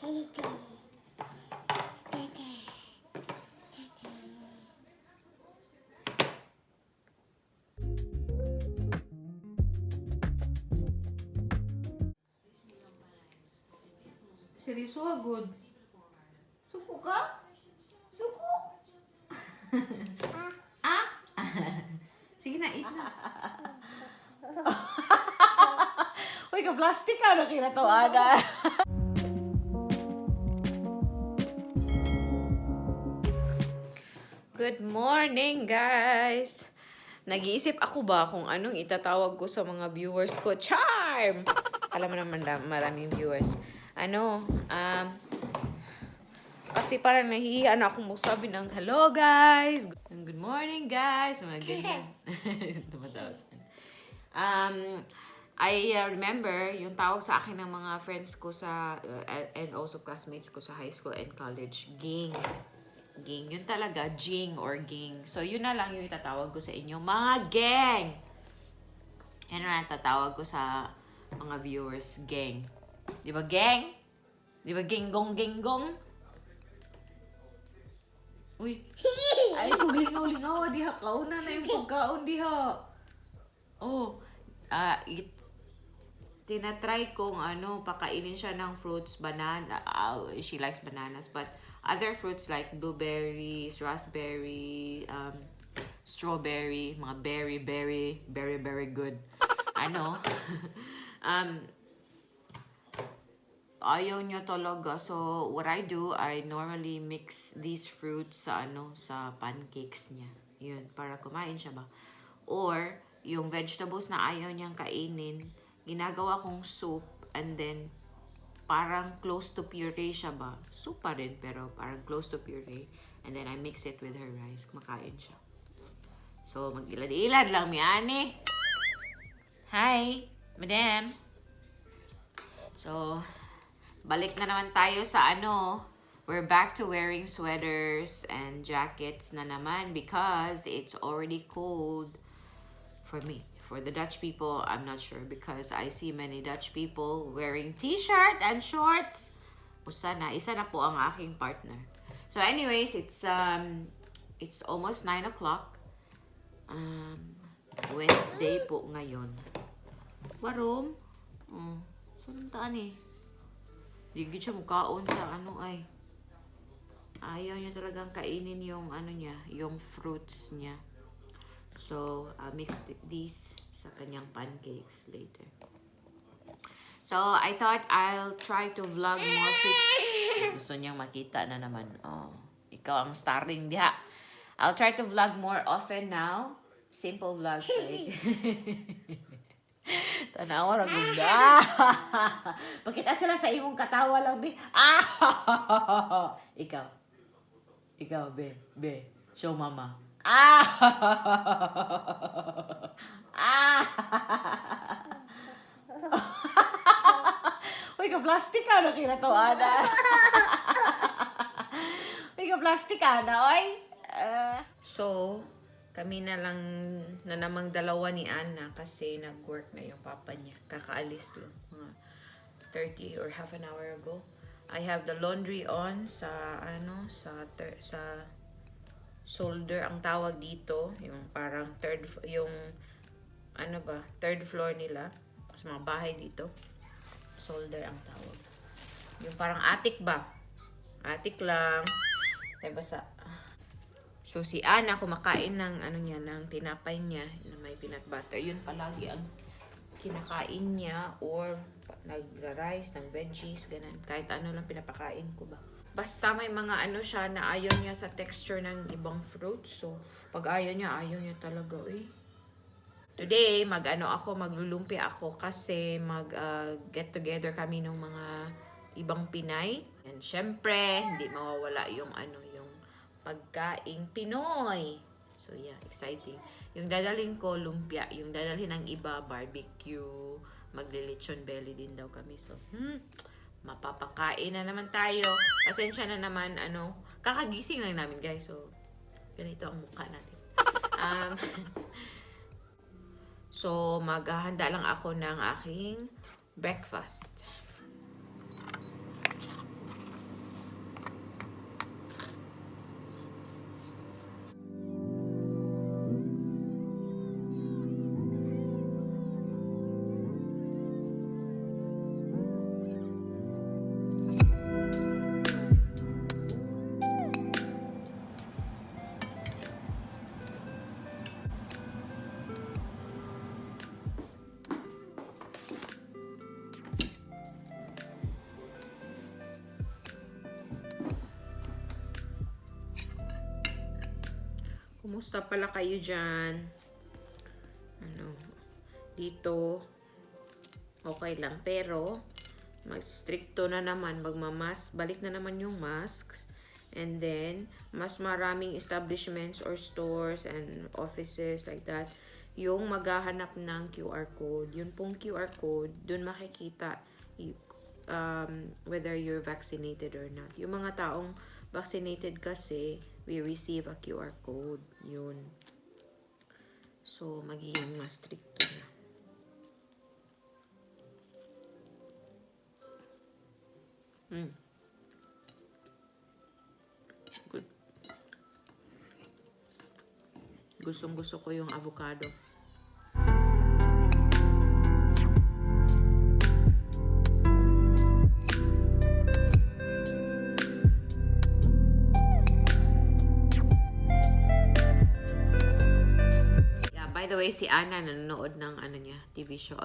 Seryoso agad. Suko ka? Suko? Ah? Sige na, eat na. Uy, ka-plastic ka na kinatawanan. Good morning, guys! Nag-iisip ako ba kung anong itatawag ko sa mga viewers ko? Charm! Alam mo naman, maraming viewers. Kasi parang nahihiyan akong magsabi ng hello, guys! Good morning, guys! Mga ganyan. I remember yung tawag sa akin ng mga friends ko sa, and also classmates ko sa high school and college, ging. Ging. Yun talaga, jing or ging. So, yun na lang yung itatawag ko sa inyo. Mga gang! Yan na tatawag ko sa mga viewers, gang. Di ba, gang? Di ba, ginggong? Uy. Ay, kung lingaw-lingaw, diha. Kauna na yung pagkaon, diha. Oh. Tinatry kong pakainin siya ng fruits, banana. She likes bananas, but other fruits like blueberries, raspberry, strawberry, mga very good. Ayaw niya talaga. So, what I do, I normally mix these fruits sa pancakes niya. Yun, para kumain siya ba. Or, yung vegetables na ayaw niyang kainin, ginagawa kong soup, and then, parang close to puree siya ba. Soup pa rin, pero parang close to puree. And then, I mix it with her rice. Kumakain siya. So, mag-ilad-ilad lang, Miani. Hi, madam. So, balik na naman tayo sa we're back to wearing sweaters and jackets na naman because it's already cold for me. For the Dutch people, I'm not sure because I see many Dutch people wearing t-shirt and shorts. Isa na po ang aking partner. So anyways, it's almost 9 o'clock. Wednesday po ngayon. Warom? Saan taan eh? Digid siya mukhaon sa ay. Ayaw niya talagang kainin yung niya, yung fruits niya. So, I'll mix these sa kanyang pancakes later. So, I thought I'll try to vlog more. Gusto niyang makita na naman. Oh, ikaw ang starring diha. I'll try to vlog more often now. Simple vlogs like tanawa ra gunda. Pakita sila sa imong katawa lang bi. Ikaw be. Show mama. Uy, ka-plastic ka na kinatawanan. Uy, ka-plastic ka na, oy. So, kami na lang na namang dalawa ni Anna kasi nag-work na yung papa niya. Kakaalis lang. Mga 30 or half an hour ago. I have the laundry on sa shoulder ang tawag dito. Yung parang third floor nila. Sa mga bahay dito. Shoulder ang tawag. Yung parang attic ba? Attic lang. Ay basa. So, si Ana, kumakain ng, ng tinapay niya, na may peanut butter. Yun palagi ang kinakain niya, or nagra-rice, ng veggies, ganun. Kahit ano lang pinapakain ko ba. Basta may mga siya na ayaw niya sa texture ng ibang fruits. So, pag ayaw niya talaga, Today, maglulumpia ako kasi get together kami ng mga ibang Pinay. And syempre, hindi mawawala yung pagkaing Pinoy. So yeah, exciting. Yung dadalhin ko, lumpia. Yung dadalhin ng iba, barbecue. Maglilitsyon belly din daw kami. So, mapapakain na naman tayo. Pasensya na naman, kakagising lang namin, guys. So, ganito ang mukha natin. So, maghahanda lang ako ng aking breakfast. Kumusta pala kayo dyan? Ano, dito, okay lang. Pero, mas stricto na naman, magmamask. Balik na naman yung masks. And then, mas maraming establishments or stores and offices like that, yung maghahanap ng QR code. Yun pong QR code, dun makikita whether you're vaccinated or not. Yung mga taong vaccinated kasi, we receive a QR code. Yun. So, magiging mas stricto na. Good. Gustong-gusto ko yung avocado. By the way, si Anna nanonood ng TV show,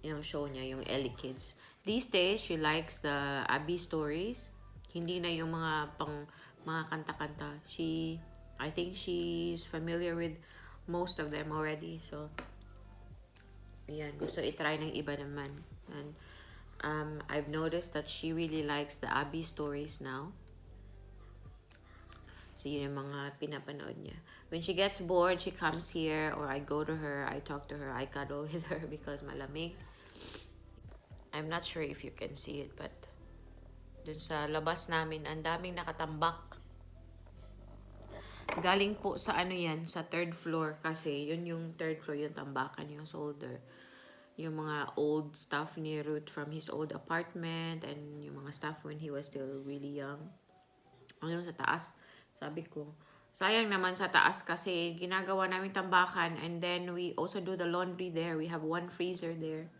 yung show niya, yung Ellie Kids. These days, she likes the Abby stories. Hindi na yung mga kanta-kanta. I think she's familiar with most of them already. So, yan. Gusto i-try ng iba naman. And I've noticed that she really likes the Abby stories now. So, yun yung mga pinapanood niya. When she gets bored, she comes here or I go to her, I talk to her, I cuddle with her because malamig. I'm not sure if you can see it, but dun sa labas namin, ang daming nakatambak. Galing po sa yan, sa third floor kasi yun yung third floor, yung tambakan, yung solder. Yung mga old stuff ni Ruth from his old apartment and yung mga stuff when he was still really young. Ano sa taas, sabi ko, sayang naman sa taas kasi ginagawa namin tambakan and then we also do the laundry there. We have one freezer there.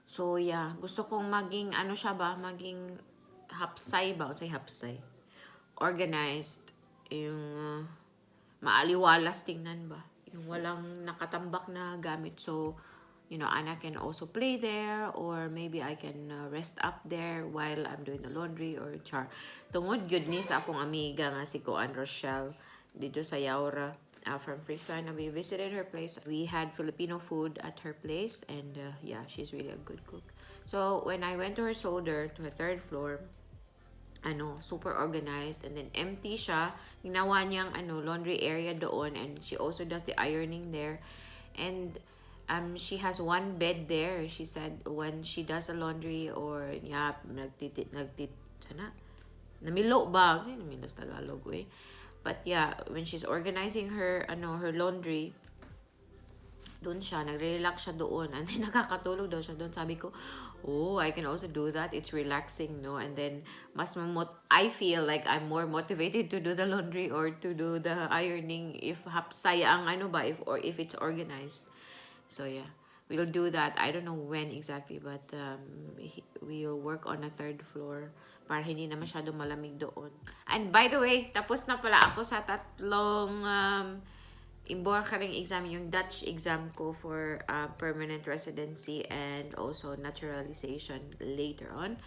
So yeah, gusto kong maging maging hapsay ba? O say hapsay. Organized. Yung maaliwalas tingnan ba? Yung walang nakatambak na gamit. So, Anna can also play there or maybe I can rest up there while I'm doing the laundry or char. Tungod good ni sa akong amiga nga si Koan Rochelle dito sa Yaura from Friesland. We visited her place. We had Filipino food at her place and yeah, she's really a good cook. So when I went to her solder to her third floor, super organized and then empty siya. Ginawa niyang laundry area doon and she also does the ironing there. And she has one bed there. She said when she does the laundry or namilo ba? Kasi namilo sa Tagalog eh. But yeah, when she's organizing her her laundry, doon siya, nagre-relax siya doon. And then nakakatulog daw siya doon. Sabi ko, oh, I can also do that. It's relaxing, no? And then I feel like I'm more motivated to do the laundry or to do the ironing if hapsay ang if it's organized. So yeah, we'll do that. I don't know when exactly, but we'll work on a third floor para hindi na masyadong malamig doon. And by the way, tapos na pala ako sa tatlong importante exam, yung Dutch exam ko for permanent residency and also naturalization later on.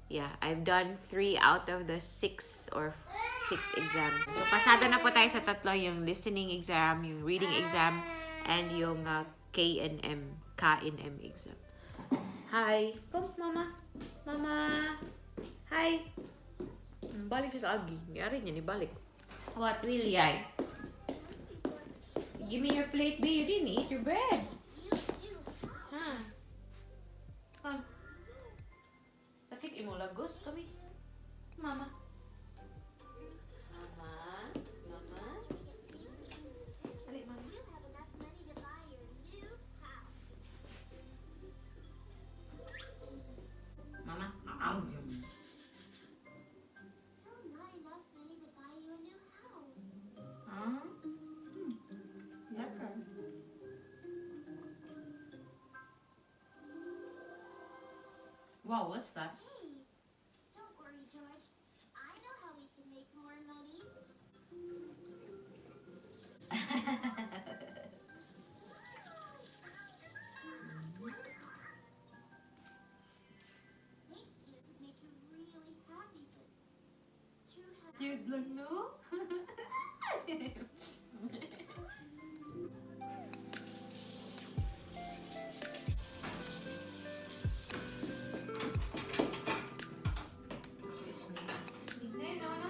Yeah, I've done 3 out of the 6 exams. So, pasada na po tayo sa tatlo, yung listening exam, yung reading exam, and yung K&M exam. Hi! Come, Mama! Mama! Hi! Balik siya sa agi. Mayari niya, balik. What will I? Give me your plate, babe. You didn't eat your bread. Huh? Come. Takit imo lagos kami. Mama. Mama. Dali, Mama. Mama. Still not enough money to buy you a new house. Lekker. Wow, what's that? Hey, don't worry, George. I know how we can make more money. Thank you to make you really happy, but true happiness Cute lang, no?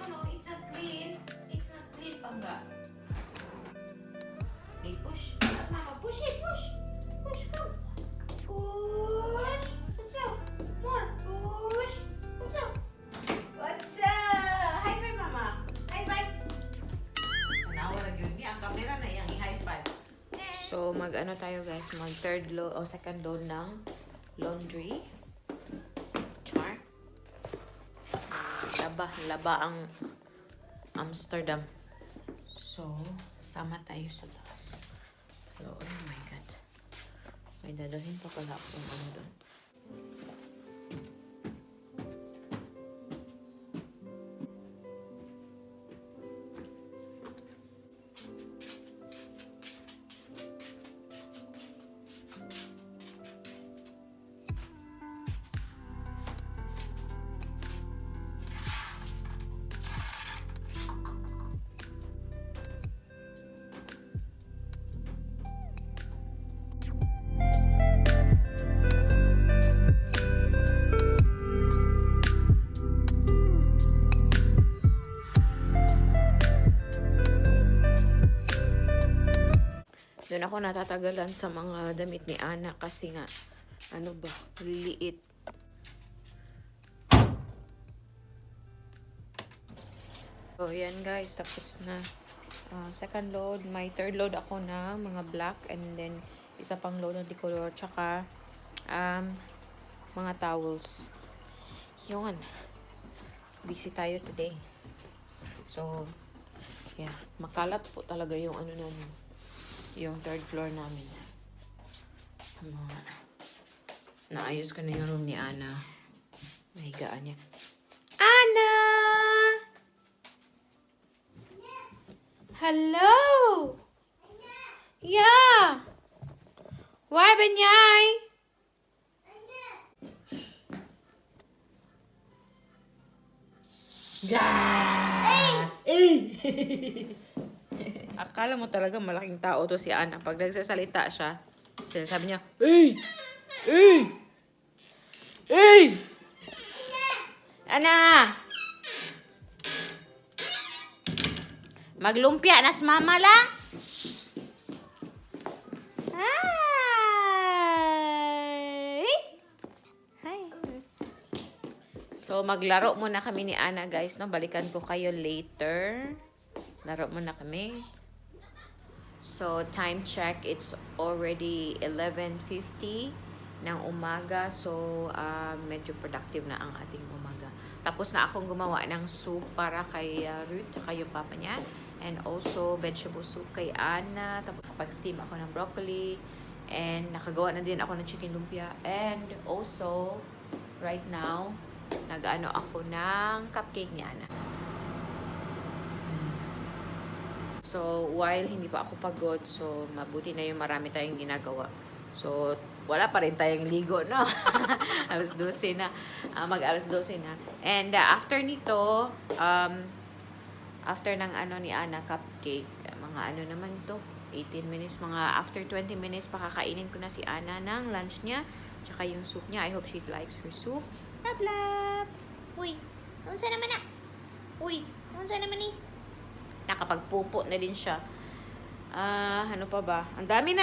No, it's not clean. It's not clean, Pangga. Hey, push. Mama, push it, push. Push, come. Push. What's up? More. Push. What's up? What's up? High five, Mama. High five. Tanawa na yun. Ang camera na yung i-high five. So, mag-ano tayo guys? Mag-third load o second load ng laundry. Char. Laba ang Amsterdam. So, sama tayo sa taas. So, oh my God. May dadahin pa pala akong ano doon. Doon ako natatagalan sa mga damit ni Ana kasi nga, ano ba, liliit. So, yan guys, tapos na. Second load, may third load ako na mga black and then isa pang load ng decolor, tsaka mga towels. Yun. Busy tayo today. So, yeah, makalat po talaga yung ano namin. Yung third floor namin. Naayos ko na yung room ni Ana. Nahigaan niya. Ana! Hello! Yeah! Why banyay? Gah! Akala mo talaga malaking tao to si Ana. Pag nagsasalita siya, sinasabi niya, "Hey! Hey! Hey! Ana! Maglumpia nas mama lang." Hi! Hi! So, maglaro muna kami ni Ana, guys. No? Balikan ko kayo later. Laro muna kami. So, time check, it's already 11:50 ng umaga. So, medyo productive na ang ating umaga. Tapos na akong gumawa ng soup para kay Ruth, tsaka yung papa niya. And also, vegetable soup kay Ana. Tapos, kapag-steam ako ng broccoli. And, nakagawa na din ako ng chicken lumpia. And also, right now, nag-ano ako ng cupcake ni Ana. So, while hindi pa ako pagod, so, mabuti na yung marami tayong ginagawa. So, wala pa rin tayong ligo, no? Alas 12 na. Mag-alas 12 na. And after nito, after ng ano ni Ana, cupcake, mga ano naman to, 18 minutes, mga after 20 minutes, pakakainin ko na si Ana ng lunch niya, tsaka yung soup niya. I hope she likes her soup. Love, love! Uy, unsa naman na? Uy, unsa naman ni? Nakapagpupo na din siya. Ano pa ba? Ang dami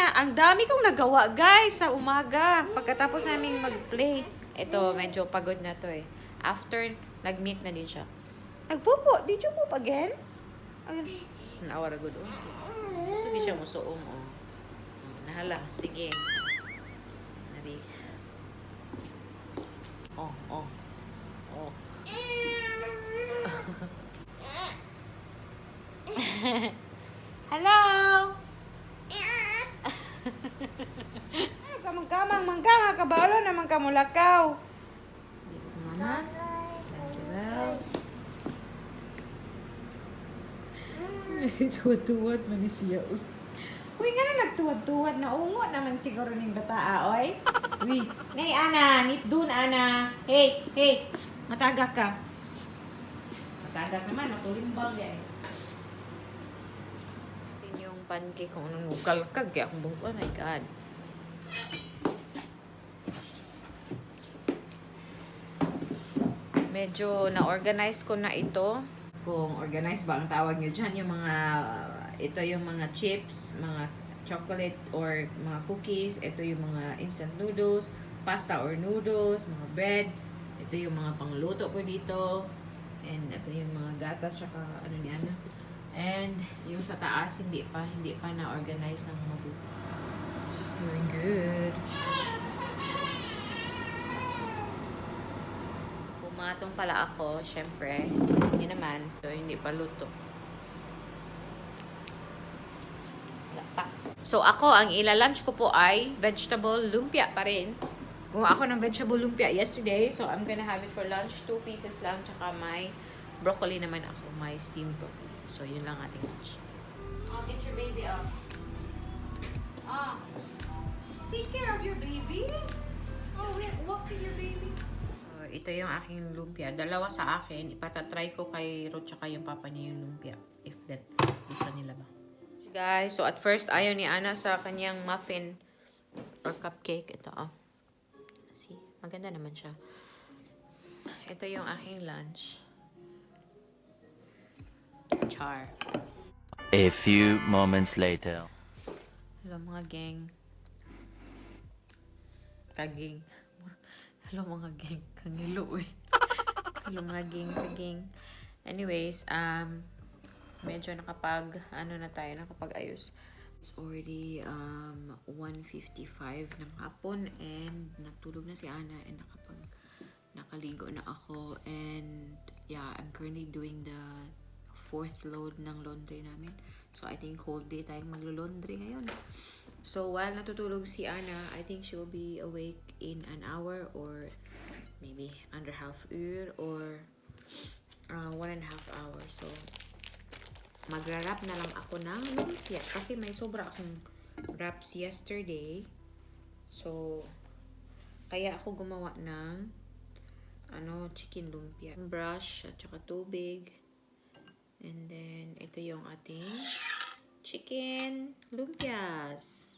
kong nagawa, guys, sa umaga. Pagkatapos naming mag-play. Ito, medyo pagod na to eh. After, nag-meet na din siya. Nagpupo. Did you poop again? Nawara good. Sige siya musuong. Oh. Nahala. Sige. Nari. Oh. Hello? Kamang-kamang, kabalo naman kamulakaw. Mama? Thank you well. Tuwad-tuwad man siya. Uy, nga na nagtuwad-tuwad na ungo naman siguro ng bataa, oy. Uy, nay Ana, nit dun Ana. Hey, mataga ka. Standard naman, natulimbang yan. Tingin yung pancake kung anong kalkag. Kaya akong buhok, oh my God. Medyo na-organize ko na ito. Kung organize ba ang tawag nyo dyan, yung mga, ito yung mga chips, mga chocolate or mga cookies, ito yung mga instant noodles, pasta or noodles, mga bread, ito yung mga pangluto ko dito, and ito yung mga gatas, tsaka ano niyan. And yung sa taas, hindi pa na-organize ng mabuti. It's doing good. Pumatong pala ako, syempre. Hindi naman. So, hindi pa luto. Wala pa. So, ako, ang ila-lunch ko po ay vegetable lumpia pa rin. Gumawa ako ng vegetable lumpia yesterday. So, I'm gonna have it for lunch. 2 pieces lang. Tsaka may broccoli naman ako. May steamed broccoli. So, yun lang ating lunch. Oh, get your baby up. Ah. Take care of your baby. Oh, wait. Walk to your baby. Ito yung aking lumpia. Dalawa sa akin. Ipatatry ko kay Ruth tsaka yung papa niya yung lumpia. If that gusto nila ba. Guys, so at first ayaw ni Ana sa kanyang muffin or cupcake. Ito, oh. See? Maganda naman siya. Ito yung aking lunch. Char. A few moments later. Hello mga gang. Kaging. Hello mga gang. Kangilo eh. Hello mga gang. Anyways, medyo nakapag-ayos. It's already 1:55 ng hapon and natulog na si Ana and nakaligo na ako and yeah, I'm currently doing the 4th load ng laundry namin. So I think whole day tayong maglo-laundry ngayon. So while natutulog si Ana, I think she will be awake in an hour or maybe under half hour or 1.5 hours. So magra-wrap na lang ako ng lumpia kasi may sobra akong wraps yesterday. So kaya ako gumawa ng chicken lumpia. Brush at saka tubig. And then ito yung ating chicken lumpias.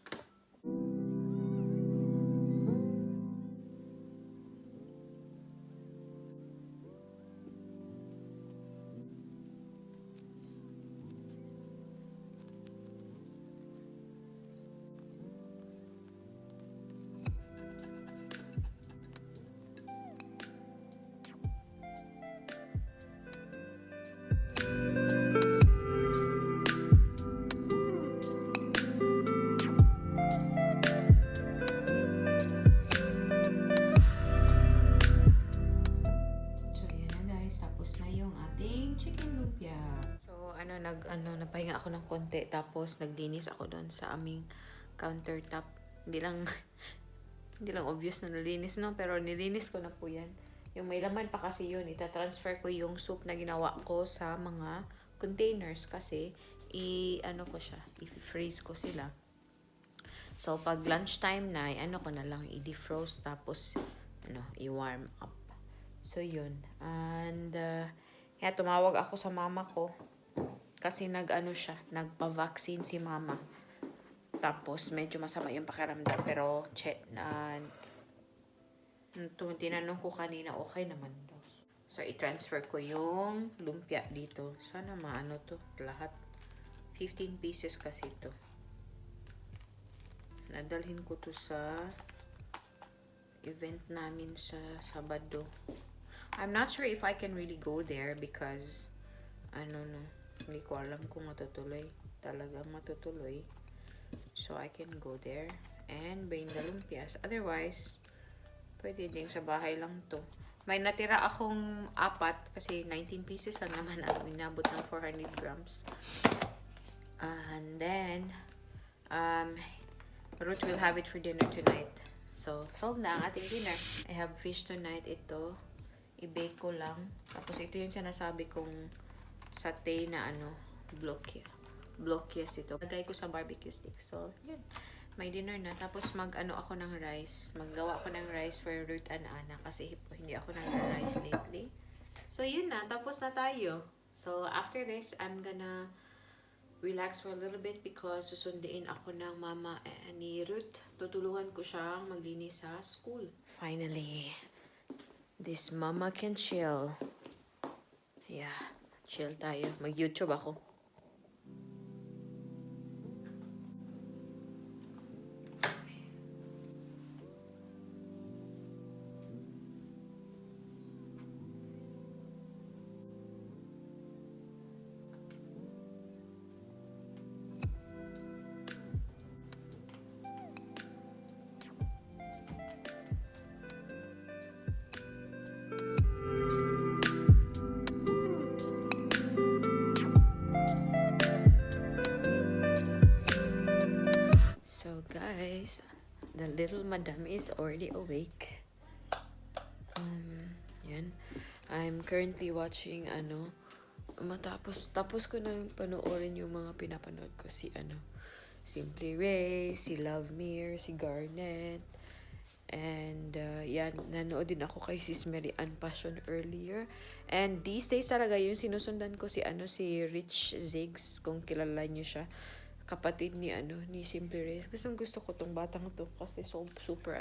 Napahinga ako ng konti tapos naglinis ako doon sa aming countertop. Hindi lang obvious na nalinis, no, pero nilinis ko na po 'yan. Yung may laman pa kasi yun, ita-transfer ko yung soup na ginawa ko sa mga containers kasi i-freeze ko sila. So pag lunchtime na, ko na lang i-defrost tapos i-warm up. So yun. And tumawag ako sa mama ko. Kasi nagpa-vaccine si mama. Tapos medyo masama yung pakiramdam. Pero tinanong ko kanina, okay naman daw. So i-transfer ko yung lumpia dito. Sana to lahat. 15 pieces kasi to. Nadalhin ko to sa event namin sa Sabado. I'm not sure if I can really go there because hindi ko alam kung matutuloy. Talagang matutuloy. So, I can go there and bring the lumpias. Otherwise, pwede din sa bahay lang to. May natira akong 4 kasi 19 pieces lang naman ang inabot ng 400 grams. And then, Ruth will have it for dinner tonight. So, solved na ang ating dinner. I have fish tonight. Ito, i-bake ko lang. Tapos, ito yung sinasabi kong satay na blokias ito. Lagay ko sa barbecue stick. So, yun. May dinner na. Tapos ako ng rice. Maggawa ako ng rice for Ruth and Anna kasi hindi ako nag-rice lately. So, yun na. Tapos na tayo. So, after this, I'm gonna relax for a little bit because susunduin ako ng mama ni Ruth. Tutulungan ko siyang maglinis sa school. Finally, this mama can chill. Yeah, chill tayo. Mag-YouTube ako. So guys, the little madam is already awake. Yan. I'm currently watching tapos ko nang panoorin yung mga pinapanood ko si Simply Ray, si Love Mir, si Garnet. And yan, nanood din ako kay Sis Mary Ann Passion earlier. And these days talaga yung sinusundan ko si Rich Ziggs, kung kilala niyo siya. Kapatid ni Simply Ray. Gusto ko tong batang to kasi super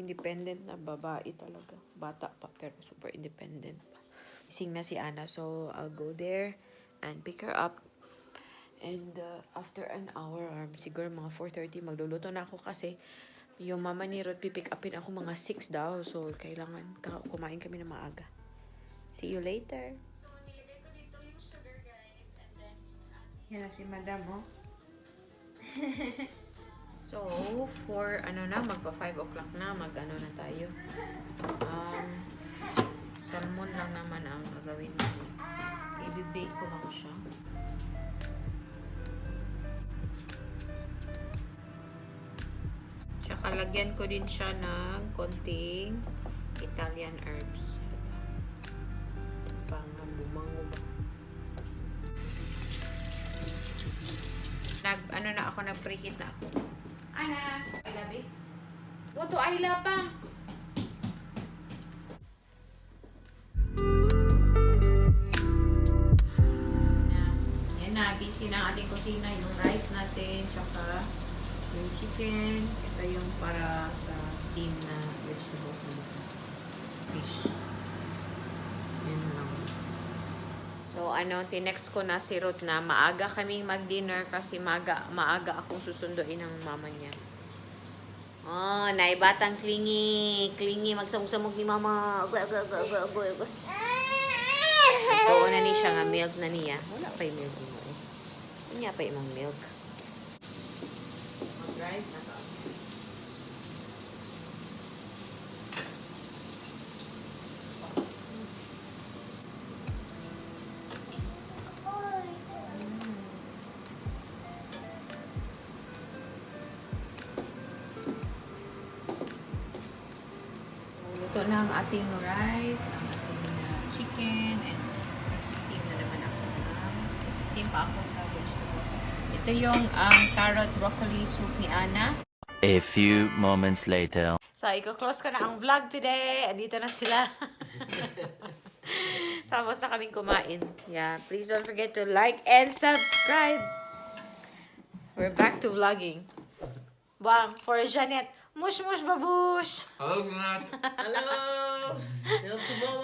independent na babae talaga. Bata pa pero super independent pa. Ising na si Ana, so I'll go there and pick her up. And after an hour, siguro mga 4:30, magluluto na ako kasi yung mama ni Ruth pipick upin ako mga 6 daw. So kailangan kumain kami na maaga. See you later. So, nilagay ko dito yung sugar, guys. And then, Yan si madam, oh. So, for magpa 5 o'clock na, na tayo. Salmon lang naman ang gagawin natin. I-bake ko lang siya. Tsaka lagyan ko din siya ng konting Italian herbs. Pang bumango ba? Nag-preheat na ako. Ana, Ayla, babe. Go to Ayla pa. Yan na, busy na ang ating kusina. Yung rice natin, tsaka yung chicken. Ito yung para sa steam na vegetables nito. Fish. Yan lang. So, tinext ko na si Ruth na maaga kaming mag-dinner kasi maaga akong susunduin ng mama niya. Oh, naibatang clingy. Clingy, magsamog-samog ni mama. Agoy. Ito na ni siya nga, milk na niya. Wala pa yung milk mo eh. Hindi pa yung milk. Mag-rice na to. Luto na ang ating rice, ang ating chicken, and steam na naman ako. Steam pa ako sa vegetables. Ito yung carrot broccoli soup ni Ana. A few moments later. So, i-close ko na ang vlog today. Andito na sila. Tapos na kaming kumain. Yeah, please don't forget to like and subscribe. We're back to vlogging. Bang, for Janet. Mush, babush! Hello, Nat. Hello! Hello to Gawa.